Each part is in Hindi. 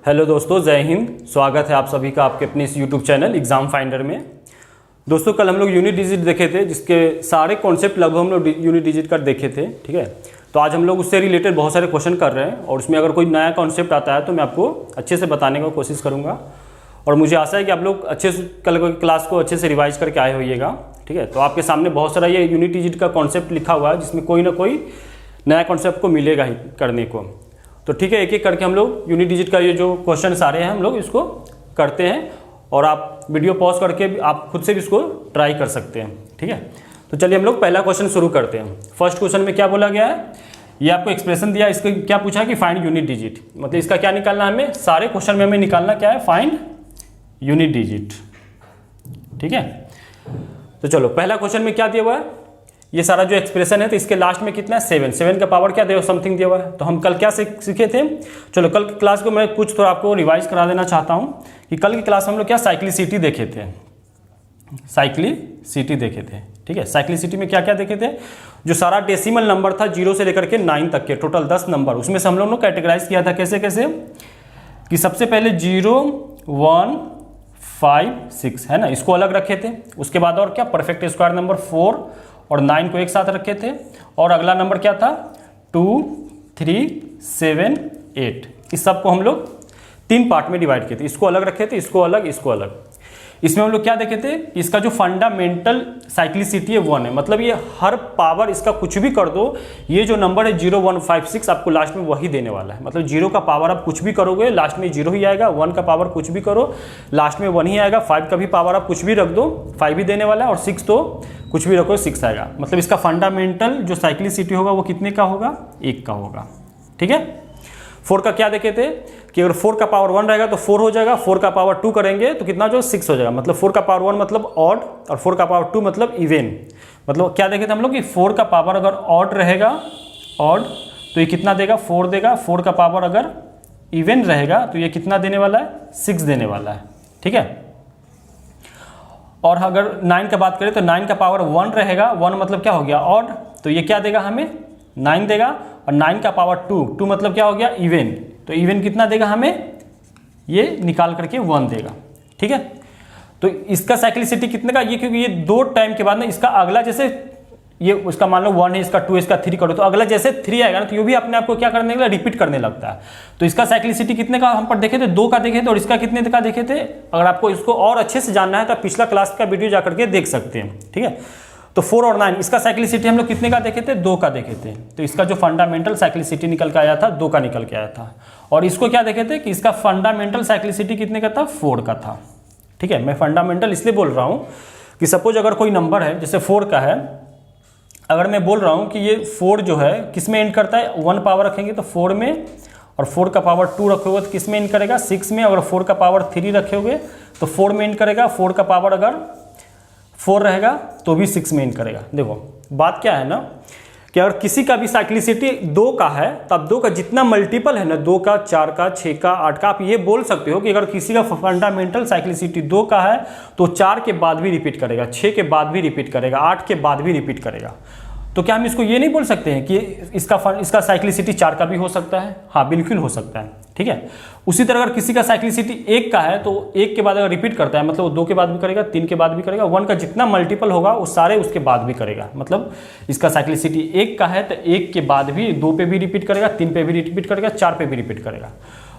हेलो दोस्तों, जय हिंद। स्वागत है आप सभी का आपके अपने इस यूट्यूब चैनल एग्जाम फाइंडर में। दोस्तों, कल हम लोग यूनिट डिजिट देखे थे, जिसके सारे कॉन्सेप्ट लगभग हम लोग यूनिट डिजिट का देखे थे। ठीक है, तो आज हम लोग उससे रिलेटेड बहुत सारे क्वेश्चन कर रहे हैं और उसमें अगर कोई नया कॉन्सेप्ट आता है तो मैं आपको अच्छे से बताने का कोशिश करूँगा। और मुझे आशा है कि आप लोग अच्छे से कल क्लास को अच्छे से रिवाइज करके आए होइएगा। ठीक है, तो आपके सामने बहुत सारा ये यूनिट डिजिट का कॉन्सेप्ट लिखा हुआ है, जिसमें कोई ना कोई नया कॉन्सेप्ट को मिलेगा ही करने को। तो ठीक है, एक एक करके हम लोग यूनिट डिजिट का ये जो क्वेश्चन सारे हैं हम लोग इसको करते हैं और आप वीडियो पॉज करके आप खुद से भी इसको ट्राई कर सकते हैं। ठीक है, तो चलिए हम लोग पहला क्वेश्चन शुरू करते हैं। फर्स्ट क्वेश्चन में क्या बोला गया है, ये आपको एक्सप्रेशन दिया, इसका क्या पूछा है कि फाइंड यूनिट डिजिट, मतलब इसका क्या निकालना है हमें, सारे क्वेश्चन में हमें निकालना क्या है, फाइंड यूनिट डिजिट। ठीक है, तो चलो पहला क्वेश्चन में क्या दिया हुआ है, ये सारा जो एक्सप्रेशन है तो इसके लास्ट में कितना है, 7 का पावर क्या दिया, समथिंग दिया हुआ है। तो हम कल क्या सीखे थे, चलो कल की क्लास को मैं कुछ थोड़ा आपको रिवाइज करा देना चाहता हूँ कि कल की क्लास में हम लोग क्या साइक्लिसिटी देखे थे, साइक्लिसिटी देखे थे। ठीक है, साइक्लिसिटी में क्या क्या देखे थे, जो सारा डेसिमल नंबर था 0 से लेकर के 9 तक के टोटल 10 नंबर, उसमें से हम लोग ने कैटेगराइज किया था कैसे कैसे, कि सबसे पहले 0, 1, 5, 6 है ना, इसको अलग रखे थे। उसके बाद और क्या, परफेक्ट स्क्वायर नंबर 4 और 9 को एक साथ रखे थे। और अगला नंबर क्या था, 2, 3, 7, 8। इस सब को हम लोग 3 पार्ट में डिवाइड किए थे, इसको अलग रखे थे, इसको अलग, इसको अलग। इसमें हम लोग क्या देखे थे, इसका जो फंडामेंटल साइक्लिसिटी है 1 है, मतलब ये हर पावर इसका कुछ भी कर दो, ये जो नंबर है 0, 1, 5, 6 आपको लास्ट में वही देने वाला है। मतलब 0 का पावर आप कुछ भी करोगे लास्ट में 0 ही आएगा, 1 का पावर कुछ भी करो लास्ट में 1 ही आएगा, 5 का भी पावर आप कुछ भी रख दो 5 ही देने वाला है, और 6 तो कुछ भी रखो 6 आएगा। मतलब इसका फंडामेंटल जो साइक्लिसिटी होगा वो कितने का होगा, 1 का होगा। ठीक है, 4 का क्या देखे थे कि अगर 4 का पावर 1 रहेगा तो 4 हो जाएगा, 4 का पावर 2 करेंगे तो कितना जो 6 हो जाएगा। मतलब 4 का पावर 1 मतलब ऑड और 4 का पावर 2 मतलब इवन। मतलब क्या देखे थे हम लोग कि 4 का पावर अगर ऑड रहेगा, ऑड, तो ये कितना देगा, 4 देगा। 4 का पावर अगर इवन रहेगा तो ये कितना देने वाला है, 6 देने वाला है। ठीक है, और अगर 9 का बात करें तो 9 का पावर 1 रहेगा, 1 मतलब क्या हो गया, ऑड, तो ये क्या देगा हमें, 9 देगा। और 9 का पावर 2 मतलब क्या हो गया, इवन, तो इवन कितना देगा हमें, ये निकाल करके 1 देगा। ठीक है, तो इसका साइक्लिसिटी कितने का, ये क्योंकि ये 2 टाइम के बाद ना इसका अगला, जैसे ये उसका मान लो 1 है, इसका 2, इसका 3 करो तो अगला जैसे 3 आएगा ना तो ये भी अपने आप को क्या करने लगा, रिपीट करने लगता है। तो इसका साइक्लिसिटी कितने का हम पर देखे थे, 2 का देखे थे, और इसका कितने का देखे थे। अगर आपको इसको और अच्छे से जानना है तो पिछला क्लास का वीडियो जाकर के देख सकते हैं। ठीक है, तो 4 और 9 इसका साइक्लिसिटी हम लोग कितने का देखे थे, 2 का देखे थे। तो इसका जो फंडामेंटल साइक्लिसिटी निकल के आया था 2 का निकल के आया था। और इसको क्या देखे थे कि इसका फंडामेंटल साइक्लिसिटी कितने का था, 4 का था। ठीक है, मैं फंडामेंटल इसलिए बोल रहा हूँ कि सपोज अगर कोई नंबर है जैसे 4 का है, अगर मैं बोल रहा हूँ कि ये 4 जो है किस में एंड करता है, 1 पावर रखेंगे तो 4 में, और 4 का पावर 2 रखोगे तो किस में एंड करेगा, 6 में। अगर 4 का पावर 3 रखोगे तो 4 में एंड करेगा, 4 का पावर अगर 4 रहेगा तो भी 6 में एंड करेगा। देखो बात क्या है ना, कि अगर किसी का भी साइक्लिसिटी 2 का है तब 2 का जितना मल्टीपल है ना, 2 का, 4 का, 6 का, 8 का, आप ये बोल सकते हो कि अगर किसी का फंडामेंटल साइक्लिसिटी 2 का है तो 4 के बाद भी रिपीट करेगा, 6 के बाद भी रिपीट करेगा, 8 के बाद भी रिपीट करेगा। तो क्या हम इसको ये नहीं बोल सकते हैं कि इसका साइक्लिसिटी 4 का भी हो सकता है, हाँ बिल्कुल हो सकता है। ठीक है, उसी तरह अगर किसी का साइक्लिसिटी 1 का है तो 1 के बाद अगर रिपीट करता है मतलब वो 2 के बाद भी करेगा, 3 के बाद भी करेगा, 1 का जितना मल्टीपल होगा वो सारे उसके बाद भी करेगा। मतलब इसका साइक्लिसिटी 1 का है तो 1 के बाद भी 2 पे भी रिपीट करेगा, 3 पे भी रिपीट करेगा, 4 पे भी रिपीट करेगा।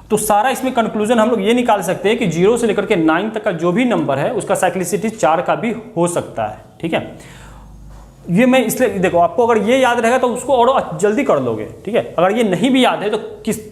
तो सारा इसमें कंक्लूजन हम लोग ये निकाल सकते हैं कि 0 से लेकर के 9 तक का जो भी नंबर है उसका साइक्लिसिटी 4 का भी हो सकता है। ठीक है, ये मैं इसलिए, देखो आपको अगर ये याद रहेगा तो उसको और जल्दी कर लोगे। ठीक है, अगर ये नहीं भी याद है तो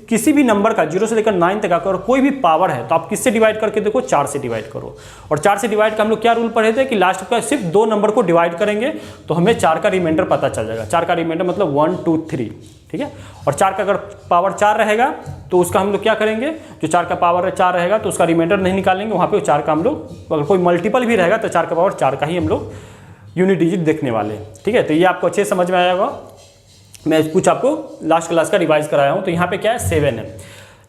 किसी भी नंबर का 0 से लेकर 9 तक अगर कोई भी पावर है तो आप किससे डिवाइड करके देखो, 4 से डिवाइड करो। और 4 से डिवाइड का हम लोग क्या रूल पढ़े थे कि लास्ट का सिर्फ 2 नंबर को डिवाइड करेंगे तो हमें 4 का रिमाइंडर पता चल जाएगा। 4 का रिमाइंडर मतलब 1, 2, 3। ठीक है, और 4 का अगर पावर 4 रहेगा तो उसका हम लोग क्या करेंगे, जो 4 का पावर 4 रहेगा तो उसका रिमाइंडर नहीं निकालेंगे, वहाँ पे 4 का हम लोग, अगर कोई मल्टीपल भी रहेगा तो 4 का पावर 4 का ही हम लोग यूनिट डिजिट देखने वाले हैं। ठीक है, तो ये आपको अच्छे समझ में आया होगा। मैं कुछ आपको लास्ट क्लास का रिवाइज कराया हूँ। तो यहाँ पे क्या है, 7 है।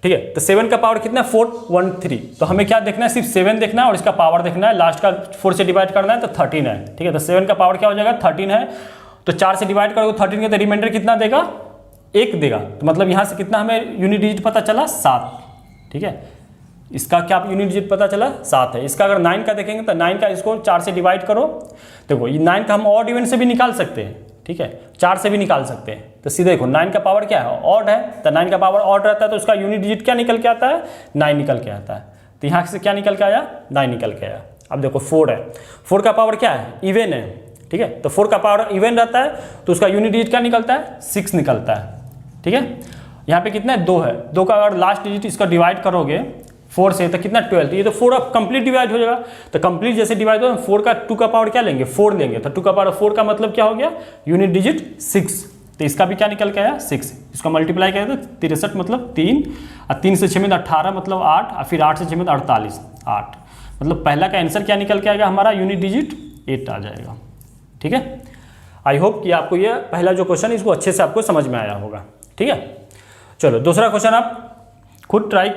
ठीक है, तो 7 का पावर कितना है, 4, 1, 3। तो हमें क्या देखना है, सिर्फ 7 देखना है और इसका पावर देखना है, लास्ट का 4 से डिवाइड करना है तो 13 है। ठीक है, तो 7 का पावर क्या हो जाएगा, 13 है। तो 4 से डिवाइड करोगे 13 के, तो रिमाइंडर कितना देगा, 1 देगा। तो मतलब यहाँ से कितना हमें यूनिट डिजिट पता चला, 7। ठीक है। इसका क्या यूनिट डिजिट पता चला 7 है। इसका अगर 9 का देखेंगे तो 9 का इसको 4 से डिवाइड करो, देखो ये 9 का हम ऑड इवन से भी निकाल सकते हैं, ठीक है, 4 से भी निकाल सकते हैं। तो सीधे देखो 9 का पावर क्या है, ऑड है, तो 9 का पावर ऑड रहता है तो उसका यूनिट डिजिट क्या निकल के आता है, 9 निकल के आता है। तो यहाँ से क्या निकल के आया, 9 निकल के आया। अब देखो 4 है, 4 का पावर क्या है, इवन है, ठीक है, तो 4 का पावर इवन रहता है तो उसका यूनिट डिजिट क्या निकलता है, 6 निकलता है, ठीक है। यहाँ पे कितना है, 2 है, 2 का अगर लास्ट डिजिट इसका डिवाइड करोगे 4 से तो कितना 12, ये तो 4 अब कंप्लीट डिवाइड हो जाएगा। तो कंप्लीट जैसे डिवाइड हो 4 का 2 का पावर क्या लेंगे, 4 लेंगे, तो 2 का पावर 4 का मतलब क्या हो गया, यूनिट डिजिट 6। तो इसका भी क्या निकल के आया, 6। इसको मल्टीप्लाई करें तो 63 मतलब 3, और 3 से 6 में 18 मतलब 8, और फिर 8 से 6 में 48, 8 मतलब पहला का आंसर क्या निकल के आएगा हमारा, यूनिट डिजिट 8 आ जाएगा, ठीक है। आई होप कि आपको ये पहला जो क्वेश्चन इसको अच्छे से आपको समझ में आया होगा, ठीक है। चलो दूसरा क्वेश्चन आप खुद ट्राई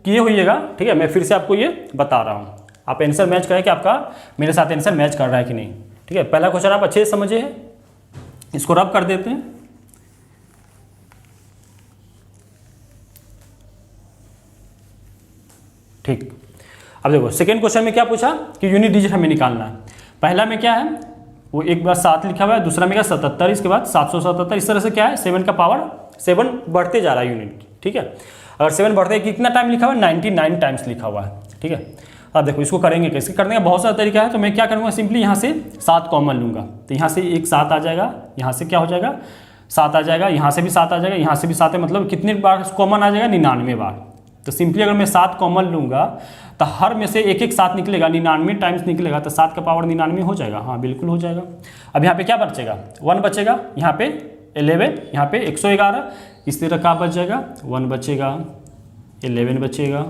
किए होइएगा, ठीक है, मैं फिर से आपको ये बता रहा हूँ, आप आंसर मैच करें कि आपका मेरे साथ आंसर मैच कर रहा है कि नहीं, ठीक है। पहला क्वेश्चन आप अच्छे से समझे हैं, इसको रब कर देते हैं। ठीक, अब देखो सेकेंड क्वेश्चन में क्या पूछा कि यूनिट डिजिट हमें निकालना है। पहला में क्या है, वो एक बार 7 लिखा हुआ है, दूसरा में क्या 77, इसके बाद 777, इस तरह से क्या है 7 का पावर 7 बढ़ते जा रहा है यूनिट, ठीक है। अगर 7 बढ़ते हैं कितना टाइम लिखा हुआ है, 99 टाइम्स लिखा हुआ है, ठीक है। अब देखो इसको करेंगे कैसे, करने का बहुत सारा तरीका है, तो मैं क्या करूँगा, सिंपली यहाँ से 7 कॉमन लूँगा, तो यहाँ से एक 7 आ जाएगा, यहाँ से क्या हो जाएगा 7 आ जाएगा, यहाँ से भी 7 आ जाएगा, यहाँ से भी 7 है, मतलब कितनी बार कॉमन आ जाएगा, 99 बार। तो सिंपली अगर मैं 7 कॉमन लूँगा तो हर में से एक 7 निकलेगा, 99 टाइम्स निकलेगा, तो 7 का पावर 99 हो जाएगा, हाँ बिल्कुल हो जाएगा। अब यहाँ पे क्या बचेगा, 1 बचेगा, यहाँ पे 11, यहाँ पे 111, इस तरह का बच जाएगा, 1 बचेगा, 11 बचेगा,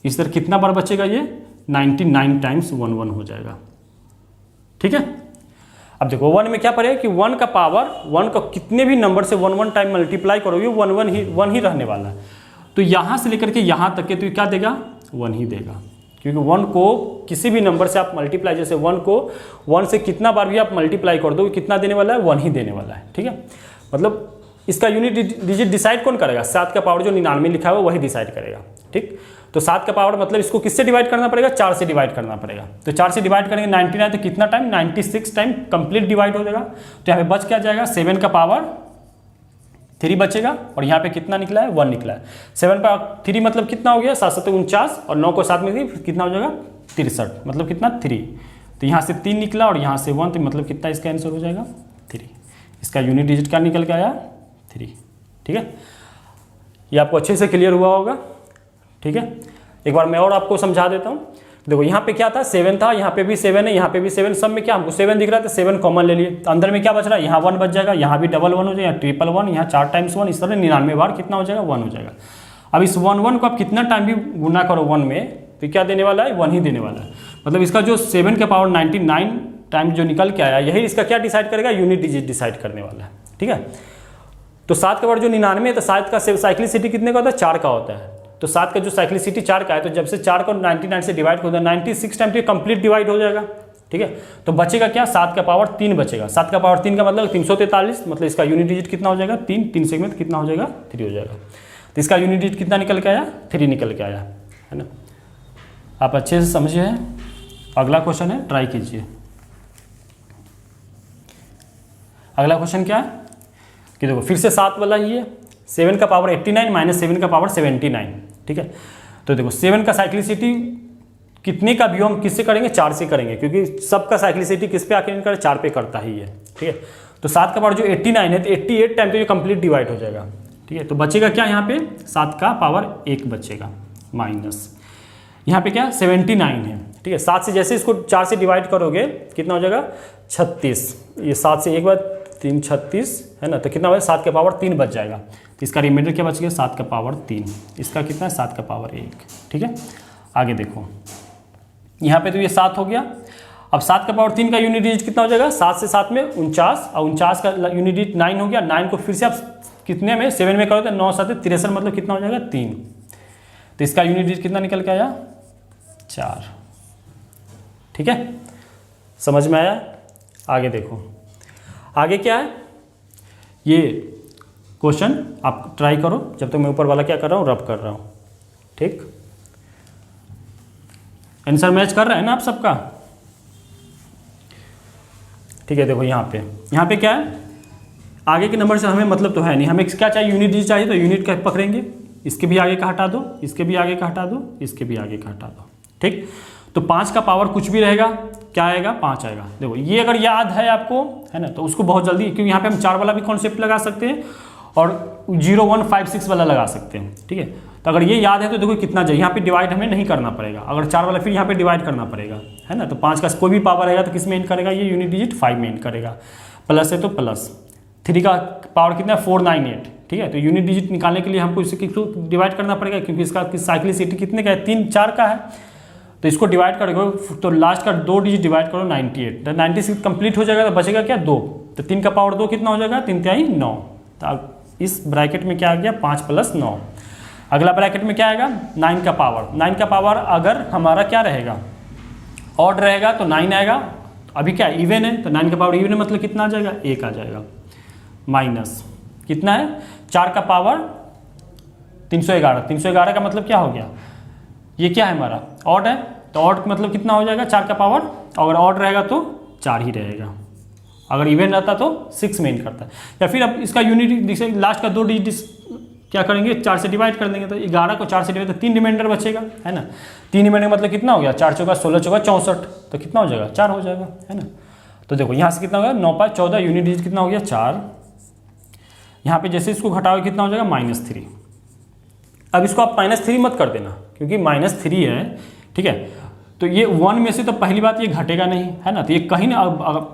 इस तरह कितना बार बचेगा, ये 99 टाइम्स 1 हो जाएगा, ठीक है। अब देखो 1 में क्या पड़ेगा कि 1 का पावर 1 का कितने भी नंबर से 1 टाइम मल्टीप्लाई करोगे 1 ही रहने वाला है। तो यहाँ से लेकर के यहाँ तक के तो क्या देगा, 1 ही देगा, क्योंकि 1 को किसी भी नंबर से आप मल्टीप्लाई, जैसे 1 को 1 से कितना बार भी आप मल्टीप्लाई कर दो कितना देने वाला है, 1 ही देने वाला है, ठीक है। मतलब इसका यूनिट डिजिट डिसाइड कौन करेगा, 7 का पावर जो 99 लिखा हुआ वही डिसाइड करेगा, ठीक। तो 7 का पावर मतलब इसको किससे डिवाइड करना पड़ेगा, 4 से डिवाइड करना पड़ेगा। तो 4 से डिवाइड करेंगे 99, तो कितना टाइम, 96 टाइम कंप्लीट डिवाइड हो जाएगा। तो यहाँ पे बच क्या जाएगा, 7 का पावर 3 बचेगा, और यहाँ पे कितना निकला है, 1 निकला है। 7 का 3 मतलब कितना हो गया, 7 7 49, और 9 को 7 में कितना हो जाएगा 63, मतलब कितना 3। तो यहाँ से 3 निकला और यहाँ से 1, तो मतलब कितना इसका आंसर हो जाएगा 3। इसका यूनिट डिजिट क्या निकल के आया, 3, ठीक है। ये आपको अच्छे से क्लियर हुआ होगा, ठीक है। एक बार मैं और आपको समझा देता हूँ। देखो यहाँ पे क्या था, 7 था, यहाँ पे भी 7 है, यहाँ पे भी 7, सब में क्या हमको 7 दिख रहा था, 7 कॉमन ले लिए, तो अंदर में क्या बच रहा है, यहाँ 1 बच जाएगा, यहाँ भी डबल 1 हो जाएगा, ट्रिपल 1, यहाँ 4 टाइम्स 1, इस तरह 99 बार कितना हो जाएगा, 1 हो जाएगा। अब इस 1 को आप कितना टाइम भी गुना करो 1 में, तो क्या देने वाला है, 1 ही देने वाला है। मतलब इसका जो 7 के पावर 99 टाइम जो निकल के आया, यही इसका क्या डिसाइड करेगा, यूनिट डिजिट डिसाइड करने वाला है, ठीक है। तो 7 के पावर जो 99 है, तो 7 का साइक्लिसिटी कितने का होता है, 4 का होता है। तो 7 का जो साइक्लिसिटी 4 का है, तो जब से 4 को 99 से डिवाइड होता है 96 टाइम तो कंप्लीट डिवाइड हो जाएगा, ठीक है। तो बचेगा क्या, 7 का पावर 3 बचेगा। 7 का पावर 3 का मतलब 343, मतलब इसका यूनिट डिजिट कितना हो जाएगा, 3 से में कितना हो जाएगा, 3 हो जाएगा। तो इसका यूनिट डिजिट कितना निकल के आया, 3 निकल के आया, है ना। आप अच्छे से समझे हैं। अगला क्वेश्चन है, ट्राई कीजिए। अगला क्वेश्चन क्या है कि देखो फिर से 7 वाला ही है, 7 का पावर 89 माइनस 7 का पावर 79, ठीक है। तो देखो 7 का साइक्लिसिटी कितने का भी हम किससे करेंगे, 4 से करेंगे, क्योंकि सबका साइक्लिसिटी किस पे आके करे, 4 पे करता ही है, ठीक है। तो 7 का पावर जो 89 है, तो 88 टाइम तो ये कंप्लीट डिवाइड हो जाएगा, ठीक है। तो बचेगा क्या, यहाँ पे 7 का पावर 1 बचेगा, माइनस यहाँ पे क्या 79 है, ठीक है। 7 से जैसे इसको 4 से डिवाइड करोगे कितना हो जाएगा 36, ये 7 से एक बार 3 36 है ना, तो कितना हो जाएगा 7 का पावर 3 बच जाएगा। तो इसका रिमाइंडर क्या बच गया, 7 का पावर 3, इसका कितना है 7 का पावर 1, ठीक है। आगे देखो यहाँ पे तो ये 7 हो गया। अब 7 का पावर 3 का यूनिट डिजिट कितना हो जाएगा, 7 से 7 में 49, और 49 का यूनिट डिजिट 9 हो गया। 9 को फिर से आप कितने में 7 में करो तो 9 7 63, मतलब कितना हो जाएगा 3। तो इसका यूनिट डिजिट कितना निकल के आया 4, ठीक है। समझ में आया। आगे देखो, आगे क्या है, ये क्वेश्चन आप ट्राई करो, जब तक मैं ऊपर वाला क्या कर रहा हूँ, रब कर रहा हूँ। ठीक, आंसर मैच कर रहा है ना आप सबका? ठीक है, देखो यहाँ पे क्या है, आगे के नंबर से हमें मतलब तो है नहीं, हमें क्या चाहिए, यूनिट डिजिट चाहिए, तो यूनिट का पकड़ेंगे, इसके भी आगे का हटा दो, इसके भी आगे का हटा दो, इसके भी आगे का हटा दो। ठीक, तो 5 का पावर कुछ भी रहेगा, क्या आएगा, 5 आएगा। देखो ये अगर याद है आपको, है ना, तो उसको बहुत जल्दी, क्योंकि यहाँ पे हम 4 वाला भी कॉन्सेप्ट लगा सकते हैं और 0 1 5 6 वाला लगा सकते हैं। ठीक है, तो अगर ये याद है तो देखो कितना चाहिए, यहाँ पे डिवाइड हमें नहीं करना पड़ेगा, अगर 4 वाला फिर यहाँ पे डिवाइड करना पड़ेगा, है ना। तो 5 का कोई भी पावर रहेगा तो किस में एंड करेगा, ये यूनिट डिजिट 5 में एंड करेगा। प्लस है तो प्लस, 3 का पावर कितना है, 498। ठीक है, तो यूनिट डिजिट निकालने के लिए हमको इसे डिवाइड करना पड़ेगा, क्योंकि इसका साइक्लिसिटी कितने का है, 3 4 का है, तो इसको डिवाइड करोगे तो लास्ट का 2 डिजिट डिवाइड करो 98, तो 96 कंप्लीट हो जाएगा, तो बचेगा क्या, 2। तो 3 का पावर 2 कितना हो जाएगा, 3 3 9। तो अब इस ब्रैकेट में क्या आ गया, 5 + 9। अगला ब्रैकेट में क्या आएगा, 9 का पावर। 9 का पावर अगर हमारा क्या रहेगा, ऑड रहेगा तो 9 आएगा, अभी क्या इवन है, तो 9 का पावर इवन है, मतलब कितना आ जाएगा, 1 आ जाएगा। माइनस कितना है, 4 का पावर 311। 311 का मतलब क्या हो गया, ये क्या है हमारा, ऑड है, तो ऑड मतलब कितना हो जाएगा, 4 का पावर, अगर ऑड रहेगा तो 4 ही रहेगा, अगर इवन रहता तो 6 में एंड करता है। या फिर अब इसका यूनिट जैसे लास्ट का 2 डिजिट क्या करेंगे, 4 से डिवाइड कर देंगे, तो 11 को 4 से डिवाइड, तो 3 रिमाइंडर बचेगा, है ना। 3 रिमाइंडर मतलब कितना हो गया, 4 चौका 16 चौका 64, तो कितना हो जाएगा, 4 हो जाएगा, है ना। तो देखो यहाँ से कितना हो गया, 9 5 14, यूनिट डिजिट कितना हो गया, 4। यहाँ पे जैसे इसको घटाओगे कितना हो जाएगा, -3। अब इसको आप -3 मत कर देना, क्योंकि -3 है। ठीक है, तो ये 1 में से तो पहली बात ये घटेगा नहीं, है ना, तो ये कहीं ना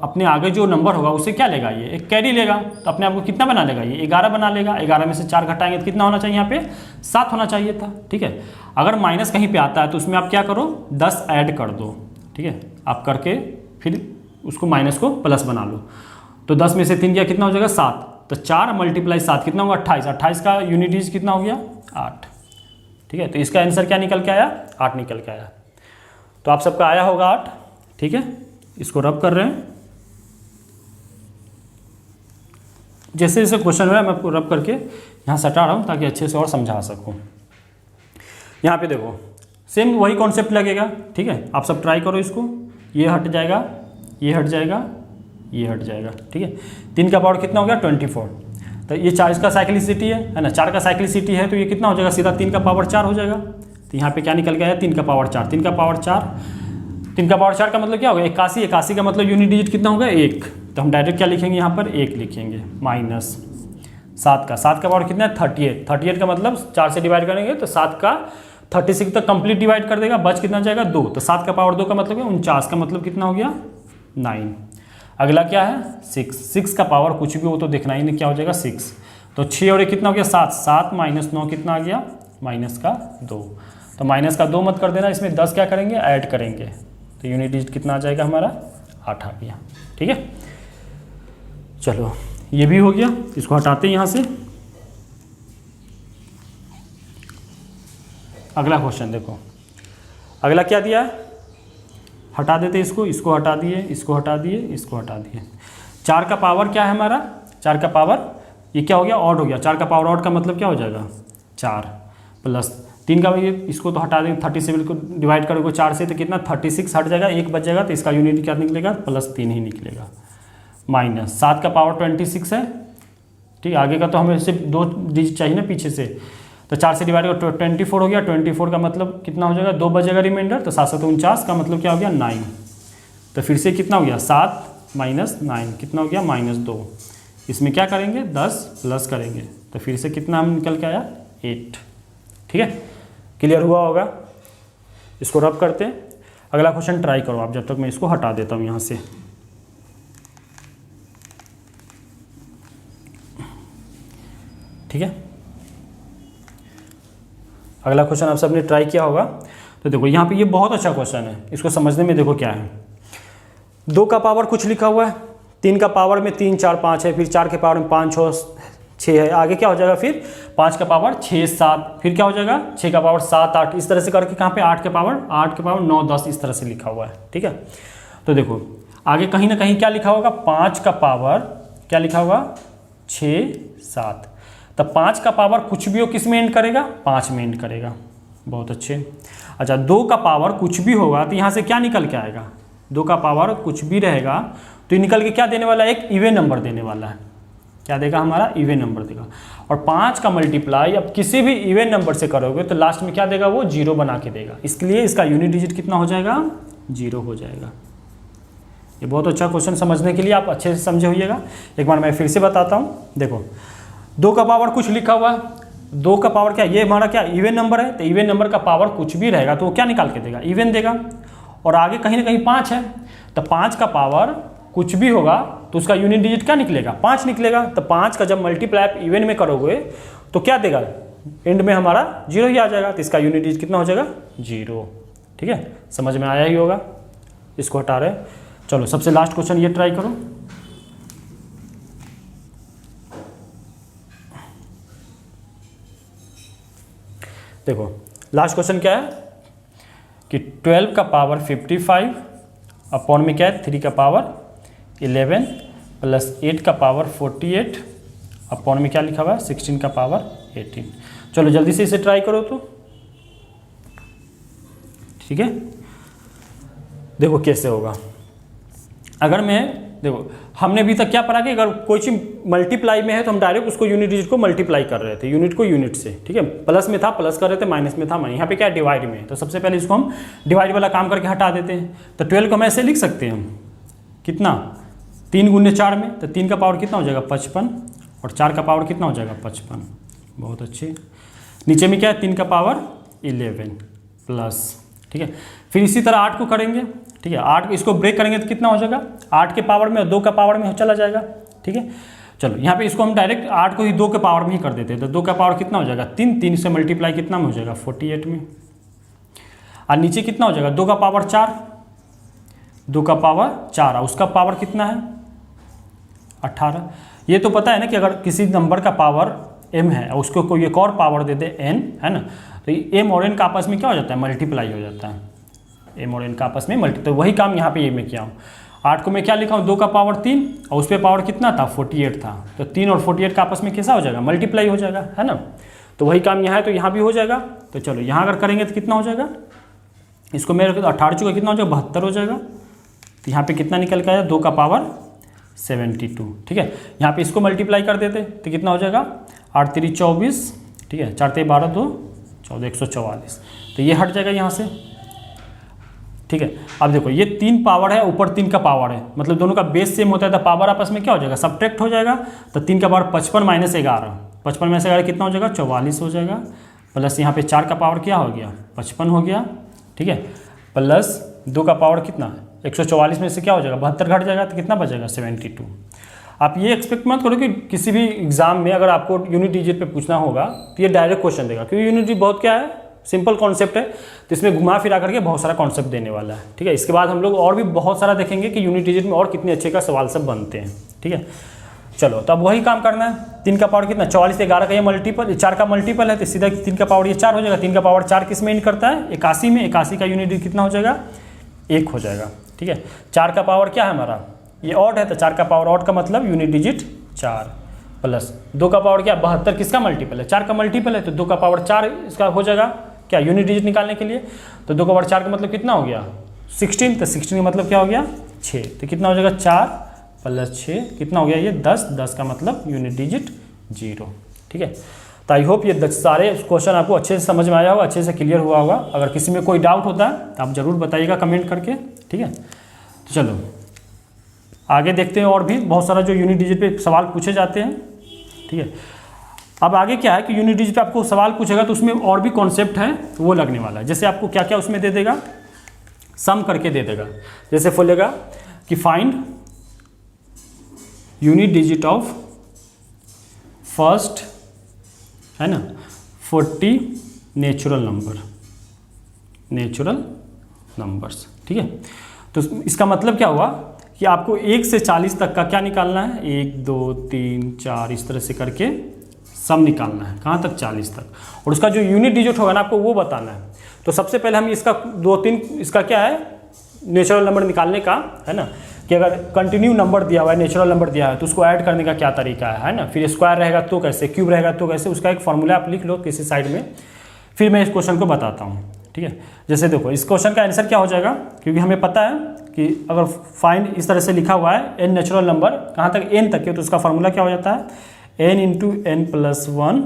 अपने आगे जो नंबर होगा उससे क्या लेगा, ये एक कैरी लेगा, तो अपने आप को कितना बना लेगा, ये 11 बना लेगा। 11 में से 4 घटाएंगे तो कितना होना चाहिए, यहाँ पे 7 होना चाहिए था। ठीक है, अगर माइनस कहीं पे आता है तो उसमें आप क्या करो, 10 ऐड कर दो। ठीक है, आप करके फिर उसको माइनस को प्लस बना लो, तो 10 में से 3 गया कितना हो जाएगा, 7। तो 4 × 7 कितना होगा, 28। 28 का यूनिट डिजिट कितना हो गया, 8। ठीक है, तो इसका आंसर क्या निकल के आया, 8 निकल के आया। तो आप सबका आया होगा 8। ठीक है, इसको रब कर रहे हैं, जैसे जैसे क्वेश्चन हो रहा है मैं आपको रब करके यहाँ से हटा रहा हूँ ताकि अच्छे से और समझा सकूँ। यहाँ पे देखो सेम वही कॉन्सेप्ट लगेगा। ठीक है, आप सब ट्राई करो इसको, ये हट जाएगा, ये हट जाएगा, ये हट जाएगा। ठीक है, 3 का पावर कितना हो गया, 24। तो ये 4 इसका साइक्लिसिटी है ना, 4 का साइक्लिसिटी है, तो ये कितना हो जाएगा, सीधा 3 का पावर 4 हो जाएगा। तो यहाँ पे क्या निकल गया है, 3 का पावर 4। 3 का पावर 4, 3 का पावर 4 का मतलब क्या होगा, 81। 81 का मतलब यूनिट डिजिट कितना होगा, 1। तो हम डायरेक्ट क्या लिखेंगे, यहाँ पर 1 लिखेंगे। माइनस 7 का, 7 का पावर कितना है, 38। 38 का मतलब 4 से डिवाइड करेंगे तो 7 का 36 तक कंप्लीट डिवाइड कर देगा, बच कितना जाएगा, 2। तो 7 का पावर 2 का मतलब है 49, का मतलब कितना हो गया, 9। अगला क्या है, 6। 6 का पावर कुछ भी हो तो देखना ही नहीं, क्या हो जाएगा, 6। तो 6 और 1 कितना हो गया, 7। 7 - 9 कितना आ गया, -2। तो -2 मत कर देना, इसमें 10 क्या करेंगे, ऐड करेंगे, तो यूनिट डिजिट कितना आ जाएगा हमारा, 8 आ गया। ठीक है, चलो ये भी हो गया, इसको हटाते हैं यहाँ से। अगला क्वेश्चन देखो, अगला क्या दिया है, हटा देते इसको, इसको हटा दिए, इसको हटा दिए, इसको हटा दिए। 4 का पावर क्या है हमारा, 4 का पावर ये क्या हो गया, ऑड हो गया। 4 का पावर ऑड का मतलब क्या हो जाएगा, 4 प्लस 3 का, ये इसको तो हटा देंगे, 37 को डिवाइड करोगे 4 से तो कितना, 36 हट जाएगा, 1 बच जाएगा, तो इसका यूनिट क्या निकलेगा, +3 ही निकलेगा। माइनस 7 का पावर 26 है। ठीक है, आगे का तो हमें सिर्फ 2 डिजिट चाहिए ना पीछे से, तो 4 से डिवाइड करो 24 हो गया। 24 का मतलब कितना हो जाएगा, 2 बचेगा रिमाइंडर, तो 7 7 49 का मतलब क्या हो गया, 9। तो फिर से कितना हो गया, 7 - 9 कितना हो गया, -2। इसमें क्या करेंगे, 10 प्लस करेंगे, तो फिर से कितना हम निकल के आया, 8। ठीक है, क्लियर हुआ होगा, इसको रब करते हैं। अगला क्वेश्चन ट्राई करो आप, जब तक मैं इसको हटा देता हूँ यहाँ से। ठीक है, अगला क्वेश्चन आप सबने ट्राई किया होगा। तो देखो यहाँ पे ये बहुत अच्छा क्वेश्चन है, इसको समझने में देखो क्या है। 2 का पावर कुछ लिखा हुआ है, 3 का पावर में 3 4 5 है, फिर 4 के पावर में 5 6 है, आगे क्या हो जाएगा, फिर 5 का पावर 6 7, फिर क्या हो जाएगा, 6 का पावर 7 8, इस तरह से करके कहाँ पे 8 के पावर 9 10, इस तरह से लिखा हुआ है। ठीक है, तो देखो आगे कहीं ना कहीं क्या लिखा होगा, 5 का पावर क्या लिखा होगा, 6 7। तब 5 का पावर कुछ भी हो किस में एंड करेगा, 5 में एंड करेगा। बहुत अच्छे। अच्छा 2 का पावर कुछ भी होगा तो यहाँ से क्या निकल के आएगा, 2 का पावर कुछ भी रहेगा तो ये निकल के क्या देने वाला है, एक इवन नंबर देने वाला है। क्या देगा हमारा, इवन नंबर देगा। और 5 का मल्टीप्लाई अब किसी भी इवन नंबर से करोगे तो लास्ट में क्या देगा, वो 0 बना के देगा। इसके लिए इसका यूनिट डिजिट कितना हो जाएगा, 0 हो जाएगा। ये बहुत अच्छा क्वेश्चन, समझने के लिए आप अच्छे से समझे होइएगा। एक बार मैं फिर से बताता हूँ। देखो 2 का पावर कुछ लिखा हुआ है, 2 का पावर क्या, ये हमारा क्या इवन नंबर है, तो इवन नंबर का पावर कुछ भी रहेगा तो वो क्या निकाल के देगा, इवन देगा। और आगे कहीं ना कहीं 5 है, तो 5 का पावर कुछ भी होगा तो उसका यूनिट डिजिट क्या निकलेगा, 5 निकलेगा। तो 5 का जब मल्टीप्लाई आप इवन में करोगे तो क्या देगा, एंड में हमारा 0 ही आ जाएगा। तो इसका यूनिट डिजिट कितना हो जाएगा, 0। ठीक है, समझ में आया ही होगा। इसको हटा रहे। चलो सबसे लास्ट क्वेश्चन ये ट्राई करो। देखो लास्ट क्वेश्चन क्या है कि 12 का पावर 55 अपॉन में क्या है 3 का पावर 11 प्लस 8 का पावर 48 अपॉन में क्या लिखा हुआ है 16 का पावर 18। चलो जल्दी से इसे ट्राई करो तो। ठीक है, देखो कैसे होगा। अगर मैं देखो हमने अभी तक क्या पढ़ा कि अगर कोई चीज़ मल्टीप्लाई में है तो हम डायरेक्ट उसको यूनिट डिजिट को मल्टीप्लाई कर रहे थे, यूनिट को यूनिट से। ठीक है, प्लस में था प्लस कर रहे थे, माइनस में था माइनस। यहाँ पे क्या डिवाइड में है तो सबसे पहले इसको हम डिवाइड वाला काम करके हटा देते हैं। तो 12 को हम ऐसे लिख सकते हैं, हम कितना 3 गुने 4 में, तो 3 का पावर कितना हो जाएगा 55 और 4 का पावर कितना हो जाएगा 55। बहुत अच्छे। नीचे में क्या है 3 का पावर 11 प्लस। ठीक है, फिर इसी तरह 8 को करेंगे। ठीक है, 8 इसको ब्रेक करेंगे तो कितना हो जाएगा, 8 के पावर में और 2 का पावर में चला जाएगा। ठीक है, चलो यहाँ पे इसको हम डायरेक्ट 8 को ही 2 के पावर में ही कर देते हैं। तो 2 का पावर कितना हो जाएगा 3, 3 से मल्टीप्लाई कितना में हो जाएगा 48 में। और नीचे कितना हो जाएगा 2 का पावर 4, 2 का पावर 4 और उसका पावर कितना है 18। ये तो पता है ना कि अगर किसी नंबर का पावर m है और उसको कोई एक और पावर दे दे n, है ना, तो ये m और n का आपस में क्या हो जाता है, मल्टीप्लाई हो जाता है। m और n का आपस में मल्टी, तो वही काम यहाँ पे ये मैं किया हूँ। 8 को मैं क्या लिखा हूँ 2 का पावर 3 और उस पर पावर कितना था 48 था। तो 3 और 48 का आपस में कैसा हो जाएगा, मल्टीप्लाई हो जाएगा, है ना। तो वही काम यहाँ है तो यहाँ भी हो जाएगा। तो चलो यहाँ अगर करेंगे तो कितना हो जाएगा, इसको मेरे 18 चुका कितना हो जाएगा 72 हो जाएगा। तो यहाँ पे कितना निकल के आया 2 का पावर 72। ठीक है, यहाँ पे इसको मल्टीप्लाई कर देते तो कितना हो जाएगा 8 3 24। ठीक है, 4 3 12 2 14 144। तो ये हट जाएगा यहाँ से। ठीक है, अब देखो ये 3 पावर है, ऊपर 3 का पावर है, मतलब दोनों का बेस सेम होता है तो पावर आपस में क्या हो जाएगा, सब्ट्रैक्ट हो जाएगा। तो 3 का पावर 55 माइनस 11, 55 में से 11 कितना हो जाएगा 44 हो जाएगा। प्लस यहाँ पे 4 का पावर क्या हो गया 55 हो गया। ठीक है, प्लस 2 का पावर कितना 144 में से क्या हो जाएगा 72 घट जाएगा तो कितना बचेगा 72। आप ये एक्सपेक्ट मत करो कि किसी भी एग्जाम में अगर आपको यूनिट डिजिट पे पूछना होगा तो ये डायरेक्ट क्वेश्चन देगा, क्योंकि यूनिट डिजिट बहुत क्या है, सिंपल कॉन्सेप्ट है। तो इसमें घुमा फिरा करके बहुत सारा कॉन्सेप्ट देने वाला है। ठीक है, इसके बाद हम लोग और भी बहुत सारा देखेंगे कि यूनिट डिजिट में और कितने अच्छे का सवाल सब बनते हैं। ठीक है, चलो तो अब वही काम करना है। 3 का पावर कितना 44 से 11 का ये मल्टीपल, 4 का मल्टीपल है तो सीधा 3 का पावर ये 4 हो जाएगा। 3 का पावर 4 किस में एंड करता है 81 में, 81 का यूनिट डिजिट कितना हो जाएगा 1 हो जाएगा। ठीक है, 4 का पावर क्या है हमारा ये ऑड है तो 4 का पावर ऑड का मतलब यूनिट डिजिट 4 प्लस 2 का पावर क्या 72 किसका मल्टीपल है 4 का मल्टीपल है तो 2 का पावर 4 इसका हो जाएगा क्या यूनिट डिजिट निकालने के लिए। तो 2 का पावर 4 का मतलब कितना हो गया 16, तो 16 का मतलब क्या हो गया 6, तो कितना हो जाएगा 4 प्लस 6 कितना हो गया ये 10, 10 का मतलब यूनिट डिजिट 0। ठीक है, तो आई होप ये सारे क्वेश्चन आपको अच्छे से समझ में आया होगा, अच्छे से क्लियर हुआ होगा। अगर किसी में कोई डाउट होता है तो आप ज़रूर बताइएगा कमेंट करके। ठीक है, तो चलो आगे देखते हैं, और भी बहुत सारा जो यूनिट डिजिट पे सवाल पूछे जाते हैं। ठीक है, अब आगे क्या है कि यूनिट डिजिट पे आपको सवाल पूछेगा तो उसमें और भी कॉन्सेप्ट है वो लगने वाला है। जैसे आपको क्या क्या उसमें दे देगा, सम करके दे देगा। जैसे बोलेगा कि find unit digit of first, है ना, 40 नेचुरल नंबर्स। ठीक है, तो इसका मतलब क्या हुआ कि आपको 1 से 40 तक का क्या निकालना है, 1 2 3 4 इस तरह से करके सम निकालना है, कहाँ तक 40 तक, और उसका जो यूनिट डिजिट होगा ना आपको वो बताना है। तो सबसे पहले हम इसका 2-3 इसका क्या है नेचुरल नंबर निकालने का, है ना, कि अगर कंटिन्यू नंबर दिया हुआ है, नेचुरल नंबर दिया है, तो उसको ऐड करने का क्या तरीका है ना। फिर स्क्वायर रहेगा तो कैसे, क्यूब रहेगा तो कैसे, उसका एक फॉर्मूला आप लिख लो किसी साइड में, फिर मैं इस क्वेश्चन को बताता हूँ। ठीक है, जैसे देखो इस क्वेश्चन का आंसर क्या हो जाएगा, क्योंकि हमें पता है कि अगर फाइंड इस तरह से लिखा हुआ है एन नेचुरल नंबर कहाँ तक, एन तक के, तो उसका फॉर्मूला क्या हो जाता है, n into n plus 1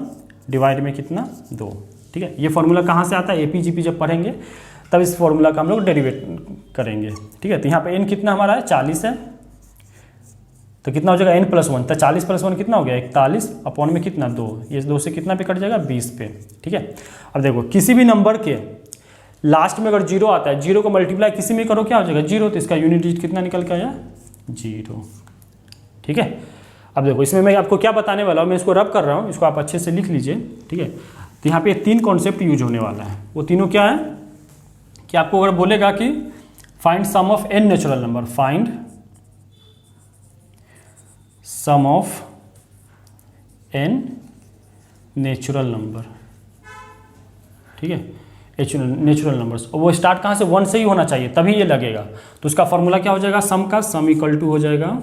divide में कितना 2। ठीक है, ये फॉर्मूला कहाँ से आता है, एपीजीपी जब पढ़ेंगे तब इस फॉर्मूला का हम लोग डेरिवेट करेंगे। ठीक है, तो यहाँ पे एन कितना हमारा है 40 है, तो कितना हो जाएगा एन प्लस 1, तो 40 प्लस 1 कितना हो गया 41, अपॉन में कितना 2, ये 2 से कितना पे कट जाएगा 20 पे। ठीक है, अब देखो किसी भी नंबर के लास्ट में अगर जीरो आता है, जीरो को मल्टीप्लाई किसी में करो क्या हो जाएगा जीरो, तो इसका यूनिट डिजिट कितना निकल के आया 0। ठीक है, अब देखो इसमें मैं आपको क्या बताने वाला हूँ, मैं इसको रब कर रहा हूँ, इसको आप अच्छे से लिख लीजिए। ठीक है, तो यहाँ पे 3 कॉन्सेप्ट यूज होने वाला है, वो तीनों क्या है कि आपको अगर बोलेगा कि find sum of n natural number, find sum of n natural number. ठीक है, नेचुरल नंबर्स, और वो स्टार्ट कहाँ से 1 से ही होना चाहिए तभी ये लगेगा, तो उसका फॉर्मूला क्या हो जाएगा, सम का सम इक्वल टू हो जाएगा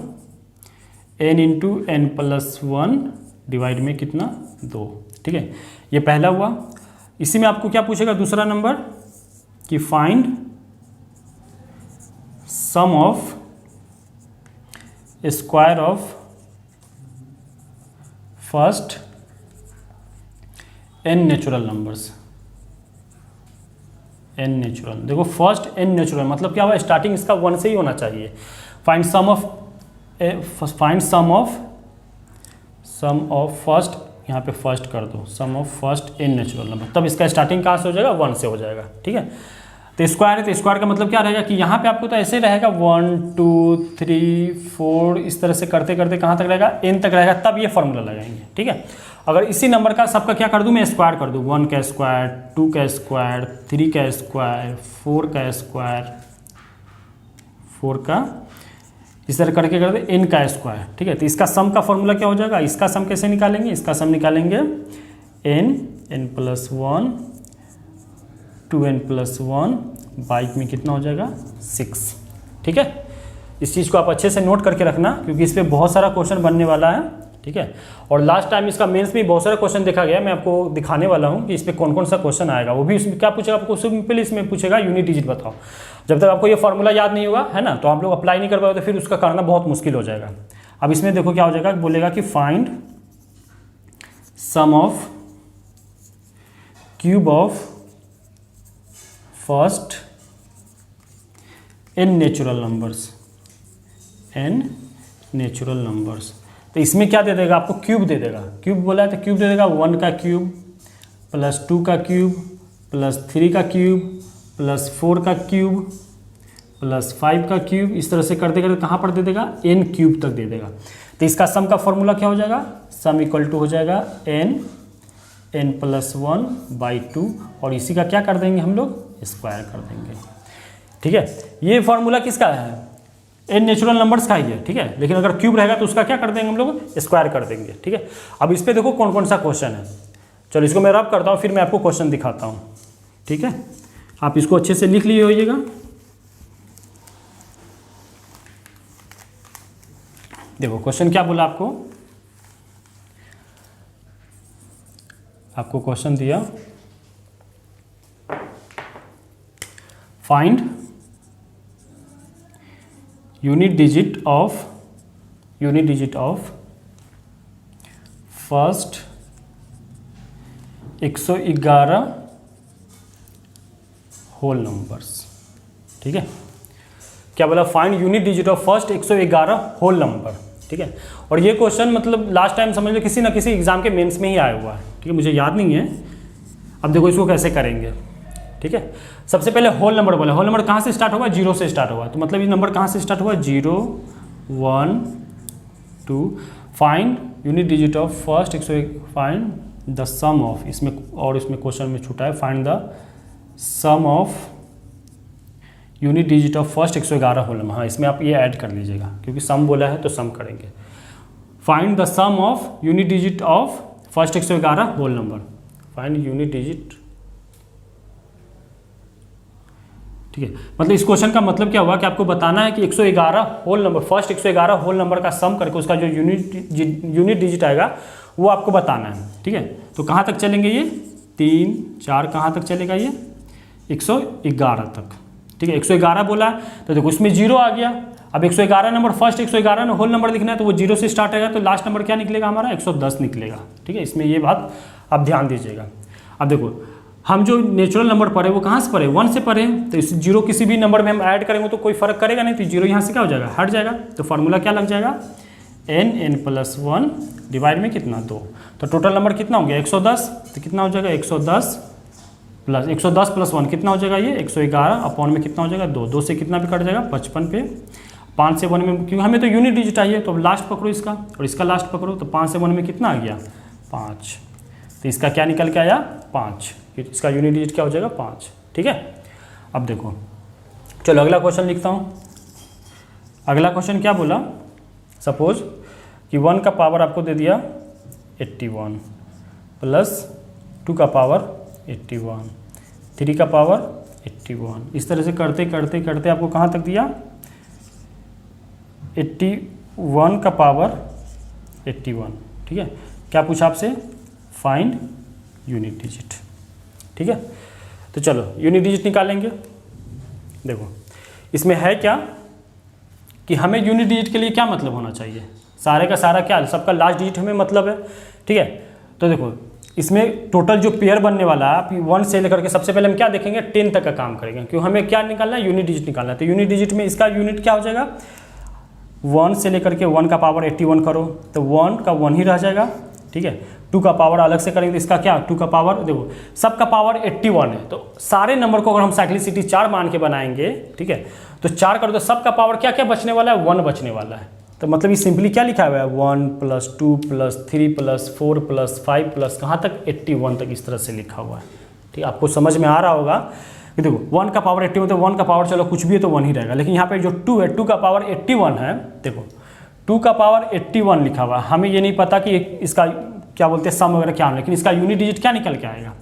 n into n plus 1 divide में कितना 2। ठीक है, ये पहला हुआ। इसी में आपको क्या पूछेगा दूसरा नंबर कि find sum of square of first n natural numbers, n natural, देखो फर्स्ट n नेचुरल मतलब क्या हुआ, स्टार्टिंग इसका 1 से ही होना चाहिए। फाइंड सम ऑफ फर्स्ट, यहाँ पे फर्स्ट कर दो, sum of first n natural number, तब इसका स्टार्टिंग कहाँ से हो जाएगा 1 से हो जाएगा। ठीक है, तो स्क्वायर है, तो स्क्वायर का मतलब क्या रहेगा कि यहाँ पे आपको तो ऐसे रहेगा 1 2 3 4 इस तरह से करते करते कहाँ तक रहेगा n तक रहेगा, तब ये फॉर्मूला लगाएंगे। ठीक है, अगर इसी नंबर का सबका क्या कर दूँ मैं, स्क्वायर कर दूँ, 1 का स्क्वायर, 2 का स्क्वायर, 3 का स्क्वायर, 4 का स्क्वायर, 4 का, इस तरह करके कर दे n का स्क्वायर। ठीक है, तो इसका सम का फॉर्मूला क्या हो जाएगा, इसका सम कैसे निकालेंगे, इसका सम निकालेंगे n plus 1 2n plus 1 bike में कितना हो जाएगा 6। ठीक है, इस चीज़ को आप अच्छे से नोट करके रखना, क्योंकि इस पर बहुत सारा क्वेश्चन बनने वाला है। ठीक है, और लास्ट टाइम इसका मेंस में बहुत सारा क्वेश्चन देखा गया, मैं आपको दिखाने वाला हूँ कि इस पर कौन कौन सा क्वेश्चन आएगा, वो भी इसमें क्या पूछेगा आपको, सिंपल इसमें पूछेगा यूनिट डिजिट बताओ। जब तक आपको ये फॉर्मूला याद नहीं होगा है ना, तो आप लोग अप्लाई नहीं कर पाओगे, तो फिर उसका करना बहुत मुश्किल हो जाएगा। अब इसमें देखो क्या हो जाएगा, बोलेगा कि find sum of cube of first n natural numbers, n natural numbers. तो इसमें क्या दे देगा आपको, क्यूब दे देगा, क्यूब बोला है तो क्यूब दे देगा, 1 का क्यूब प्लस 2 का क्यूब प्लस 3 का क्यूब प्लस 4 का क्यूब प्लस 5 का क्यूब, इस तरह से करते करते कहाँ पर दे देगा n क्यूब तक दे देगा। तो इसका सम का फॉर्मूला क्या हो जाएगा, सम इक्वल टू हो जाएगा n प्लस 1 बाई 2, और इसी का क्या कर देंगे हम लोग, स्क्वायर कर देंगे। ठीक है, ये फॉर्मूला किसका है, n नेचुरल नंबर्स का ही है। ठीक है, लेकिन अगर क्यूब रहेगा तो उसका क्या कर देंगे हम लोग, स्क्वायर कर देंगे। ठीक है, अब इस पे देखो कौन कौन सा क्वेश्चन है, चलो इसको मैं रब करता हूँ, फिर मैं आपको क्वेश्चन दिखाता हूँ। ठीक है, आप इसको अच्छे से लिख लिए होइएगा। देखो क्वेश्चन क्या बोला आपको क्वेश्चन दिया, find unit digit of first 111 whole numbers. ठीक है, क्या बोला, find unit digit of first 111 whole number. ठीक है, और ये क्वेश्चन मतलब लास्ट टाइम समझ लो किसी ना किसी एग्जाम के मेंस में ही आया हुआ है। ठीक है, मुझे याद नहीं है। अब देखो इसको कैसे करेंगे। ठीक है, सबसे पहले होल नंबर बोला, होल नंबर कहाँ से स्टार्ट होगा, 0 से स्टार्ट होगा, तो मतलब ये नंबर कहाँ से स्टार्ट हुआ, 0 1 2। Find unit digit of first 101, find the sum of, इसमें और इसमें क्वेश्चन में छूटा है, find the sum of unit digit of first 111 whole number. हाँ, इसमें आप ये ऐड कर लीजिएगा, क्योंकि सम बोला है तो सम करेंगे। Find the sum of unit digit of first 111 whole number, find unit digit ठीक है। मतलब इस क्वेश्चन का मतलब क्या हुआ कि आपको बताना है कि 111 whole number, first 111 whole number का सम करके उसका जो यूनिट डिजिट आएगा वो आपको बताना है, ठीक है। तो कहाँ तक चलेंगे ये 3 4, कहाँ तक चलेगा ये 111 तक, ठीक है। 111 बोला तो देखो उसमें 0 आ गया। अब 111 नंबर, फर्स्ट 111 होल नंबर लिखना है तो वो 0 से स्टार्ट रहेगा, तो लास्ट नंबर क्या निकलेगा हमारा 110 निकलेगा, ठीक है। इसमें ये बात आप ध्यान दीजिएगा। अब देखो हम जो नेचुरल नंबर पढ़े वो कहाँ से पढ़े 1 से पढ़े, तो इस 0 किसी भी नंबर में हम ऐड करेंगे तो कोई फर्क करेगा नहीं, तो 0 यहाँ से क्या हो जाएगा हट जाएगा। तो फार्मूला क्या लग जाएगा n+1 डिवाइड में कितना 2, तो टोटल नंबर कितना हो गया 110, तो कितना हो जाएगा 110 + 1 कितना हो जाएगा ये 111 अपॉन में कितना हो जाएगा 2, 2 से कितना भी कट जाएगा 55 पे, 5 से 1 में, क्योंकि हमें तो यूनिट डिजिट चाहिए तो अब लास्ट पकड़ो इसका और इसका लास्ट पकड़ो, तो 5 से 1 में कितना आ गया 5, तो इसका क्या निकल के आया 5, इसका यूनिट डिजिट क्या हो जाएगा 5, ठीक है। अब देखो चलो अगला क्वेश्चन लिखता हूँ। अगला क्वेश्चन क्या बोला, सपोज कि 1 का पावर आपको दे दिया 81 प्लस 2 का पावर 81, 3 का पावर 81, इस तरह से करते करते करते आपको कहाँ तक दिया 81 का पावर 81, ठीक है। क्या पूछा आपसे, फाइंड यूनिट डिजिट, ठीक है। तो चलो यूनिट डिजिट निकालेंगे। देखो इसमें है क्या कि हमें यूनिट डिजिट के लिए क्या मतलब होना चाहिए, सारे का सारा क्या सबका लास्ट डिजिट हमें मतलब है, ठीक है। तो देखो इसमें टोटल जो पेयर बनने वाला है, आप 1 से लेकर के सबसे पहले हम क्या देखेंगे 10 तक का काम करेंगे, क्यों हमें क्या निकालना है यूनिट डिजिट निकालना है। तो यूनिट डिजिट में इसका यूनिट क्या हो जाएगा 1 से लेकर के 1 का पावर 81 करो तो 1 का 1 ही रह जाएगा, ठीक है। 2 का पावर अलग से करेंगे तो इसका क्या 2 का पावर, देखो सबका पावर 81 है, तो सारे नंबर को अगर हम साइक्लिसिटी 4 मान के बनाएंगे, ठीक है, तो 4 करो तो सबका पावर क्या क्या बचने वाला है 1 बचने वाला है। तो मतलब ये सिंपली क्या लिखा हुआ है 1 + 2 + 3 + 4 + 5 + कहाँ तक 81 तक, इस तरह से लिखा हुआ है, ठीक है। आपको समझ में आ रहा होगा कि देखो 1 का पावर 81, तो 1 का पावर चलो कुछ भी है तो 1 ही रहेगा, लेकिन यहाँ पे जो 2 है 2 का पावर 81 है, देखो 2 का पावर 81 लिखा हुआ है, हमें ये नहीं पता कि इसका क्या बोलते हैं सम वगैरह क्या है, लेकिन इसका यूनिट डिजिट क्या निकल के आएगा,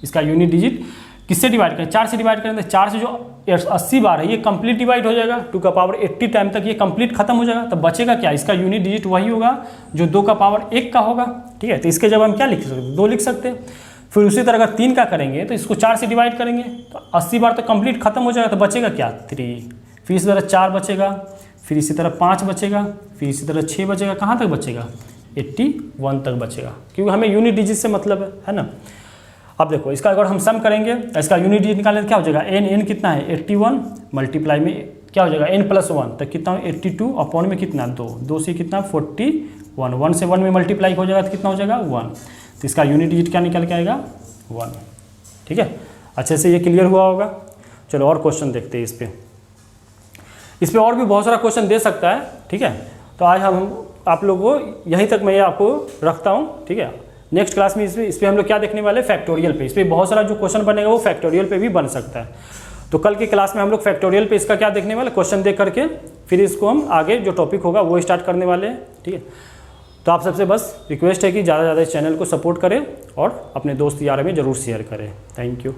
इसका यूनिट डिजिट किससे डिवाइड करें 4 से डिवाइड करें, तो 4 से जो 80 बार है ये कंप्लीट डिवाइड हो जाएगा, 2 का पावर 80 टाइम तक ये कंप्लीट खत्म हो जाएगा, तो बचेगा क्या इसका यूनिट डिजिट वही होगा जो 2 का पावर 1 का होगा, ठीक है। तो इसके जब हम क्या लिख सकते हैं 2 लिख सकते हैं। फिर उसी तरह अगर 3 का करेंगे तो इसको 4 से डिवाइड करेंगे तो 80 बार तो कंप्लीट खत्म हो जाएगा, तो बचेगा क्या 3, फिर इसी तरह 4 बचेगा, फिर इसी तरह 5 बचेगा, फिर इसी तरह 6 बचेगा, कहाँ तक बचेगा 81 तक बचेगा, क्योंकि हमें यूनिट डिजिट से मतलब है ना। अब देखो इसका अगर हम सम करेंगे, इसका यूनिट डिजिट निकालें तो क्या हो जाएगा n कितना है 81 मल्टीप्लाई में क्या हो जाएगा n+1 तक कितना 82 अपॉन में कितना 2, 2 से कितना 41, 1 से 1 में मल्टीप्लाई हो जाएगा तो कितना हो जाएगा 1, तो इसका यूनिट डिजिट क्या निकल के आएगा 1, ठीक है। अच्छे से ये क्लियर हुआ होगा। चलो और क्वेश्चन देखते हैं इस पर और भी बहुत सारा क्वेश्चन दे सकता है, ठीक है। तो आज हम आप लोगों को यहीं तक मैं आपको रखता हूँ, ठीक है। नेक्स्ट क्लास में इस पर हम लोग क्या देखने वाले फैक्टोरियल पे, इस पर बहुत सारा जो क्वेश्चन बनेगा वो फैक्टोरियल पे भी बन सकता है। तो कल की क्लास में हम लोग फैक्टोरियल पे इसका क्या देखने वाले क्वेश्चन देख करके फिर इसको हम आगे जो टॉपिक होगा वो स्टार्ट करने वाले हैं, ठीक है। तो आप सबसे बस रिक्वेस्ट है कि ज़्यादा से ज़्यादा इस चैनल को सपोर्ट करें और अपने दोस्त यार में ज़रूर शेयर करें। Thank you.